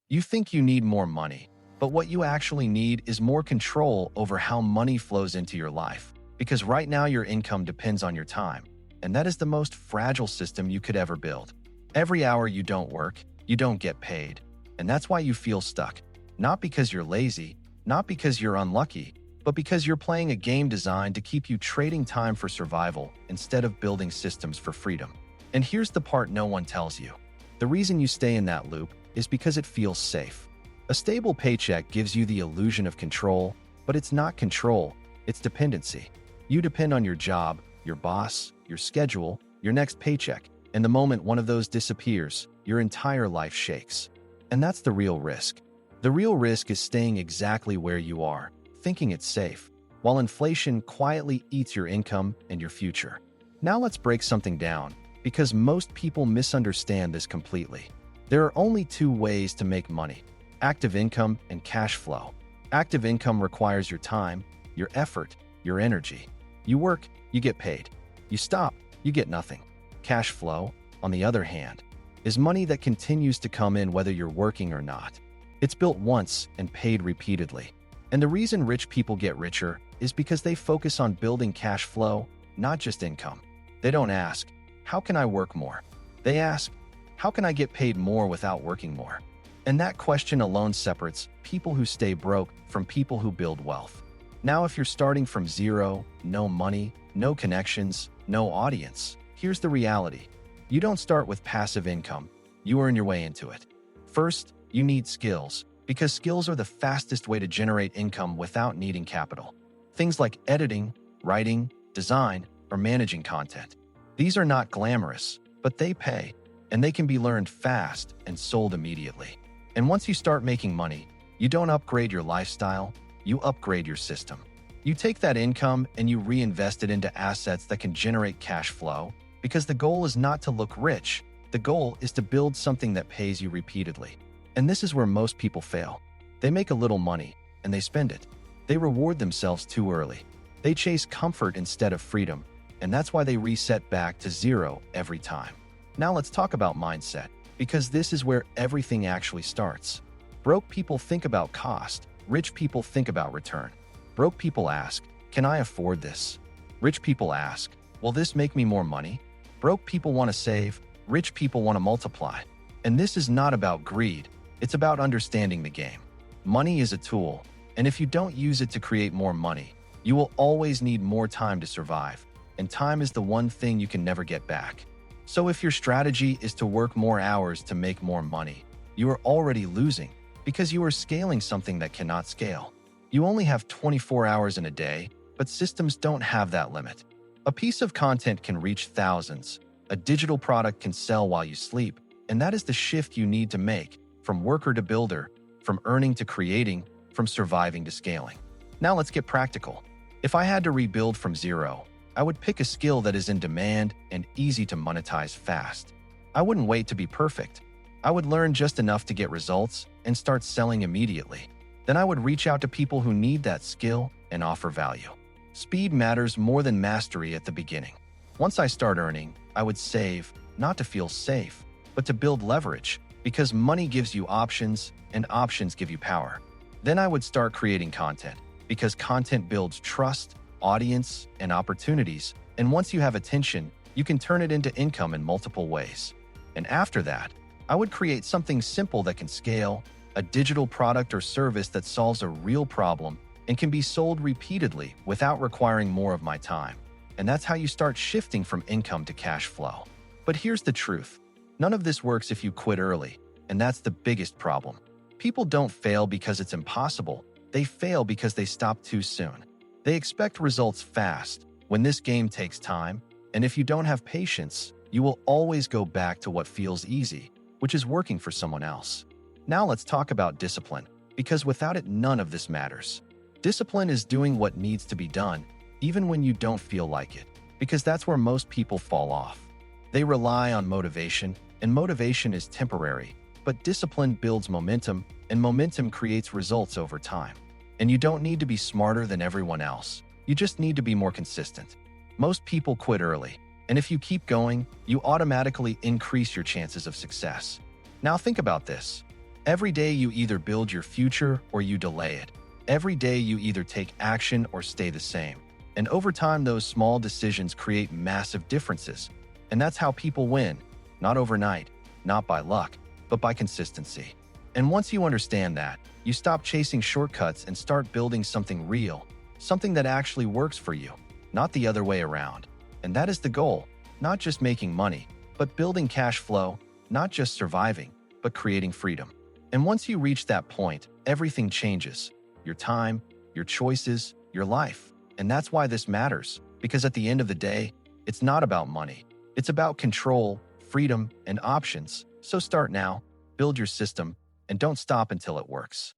You think you need more money, but what you actually need is more control over how money flows into your life. Because right now your income depends on your time, and that is the most fragile system you could ever build. Every hour you don't work, you don't get paid. And that's why you feel stuck. Not because you're lazy, not because you're unlucky, but because you're playing a game designed to keep you trading time for survival instead of building systems for freedom. And here's the part no one tells you. The reason you stay in that loop is because it feels safe. A stable paycheck gives you the illusion of control, but it's not control, it's dependency. You depend on your job, your boss, your schedule, your next paycheck, and the moment one of those disappears, your entire life shakes. And that's the real risk. The real risk is staying exactly where you are, thinking it's safe, while inflation quietly eats your income and your future. Now let's break something down, because most people misunderstand this completely. There are only two ways to make money: active income and cash flow. Active income requires your time, your effort, your energy. You work, you get paid. You stop, you get nothing. Cash flow, on the other hand, is money that continues to come in whether you're working or not. It's built once and paid repeatedly. And the reason rich people get richer is because they focus on building cash flow, not just income. They don't ask, how can I work more? They ask, how can I get paid more without working more? And that question alone separates people who stay broke from people who build wealth. Now, if you're starting from zero, no money, no connections, no audience, here's the reality. You don't start with passive income. You earn your way into it. First, you need skills, because skills are the fastest way to generate income without needing capital. Things like editing, writing, design, or managing content. These are not glamorous, but they pay, and they can be learned fast and sold immediately. And once you start making money, you don't upgrade your lifestyle, you upgrade your system. You take that income and you reinvest it into assets that can generate cash flow, because the goal is not to look rich. The goal is to build something that pays you repeatedly. And this is where most people fail. They make a little money, and they spend it. They reward themselves too early. They chase comfort instead of freedom, and that's why they reset back to zero every time. Now let's talk about mindset, because this is where everything actually starts. Broke people think about cost. Rich people think about return. Broke people ask, can I afford this? Rich people ask, will this make me more money? Broke people want to save. Rich people want to multiply. And this is not about greed. It's about understanding the game. Money is a tool, and if you don't use it to create more money, you will always need more time to survive, and time is the one thing you can never get back. So if your strategy is to work more hours to make more money, you are already losing, because you are scaling something that cannot scale. You only have 24 hours in a day, but systems don't have that limit. A piece of content can reach thousands. A digital product can sell while you sleep, and that is the shift you need to make. From worker to builder, from earning to creating, from surviving to scaling. Now let's get practical. If I had to rebuild from zero, I would pick a skill that is in demand and easy to monetize fast. I wouldn't wait to be perfect. I would learn just enough to get results and start selling immediately. Then I would reach out to people who need that skill and offer value. Speed matters more than mastery at the beginning. Once I start earning, I would save, not to feel safe, but to build leverage. Because money gives you options, and options give you power. Then I would start creating content, because content builds trust, audience, and opportunities, and once you have attention, you can turn it into income in multiple ways. And after that, I would create something simple that can scale, a digital product or service that solves a real problem and can be sold repeatedly without requiring more of my time. And that's how you start shifting from income to cash flow. But here's the truth. None of this works if you quit early, and that's the biggest problem. People don't fail because it's impossible. They fail because they stop too soon. They expect results fast, when this game takes time, and if you don't have patience, you will always go back to what feels easy, which is working for someone else. Now let's talk about discipline, because without it, none of this matters. Discipline is doing what needs to be done, even when you don't feel like it, because that's where most people fall off. They rely on motivation, and motivation is temporary, but discipline builds momentum, and momentum creates results over time. And you don't need to be smarter than everyone else. You just need to be more consistent. Most people quit early, and if you keep going, you automatically increase your chances of success. Now think about this. Every day you either build your future or you delay it. Every day you either take action or stay the same. And over time, those small decisions create massive differences. And that's how people win. Not overnight, not by luck, but by consistency. And once you understand that, you stop chasing shortcuts and start building something real, something that actually works for you, not the other way around. And that is the goal, not just making money, but building cash flow, not just surviving, but creating freedom. And once you reach that point, everything changes. Your time, your choices, your life. And that's why this matters, because at the end of the day, it's not about money. It's about control, freedom, and options. So start now, build your system, and don't stop until it works.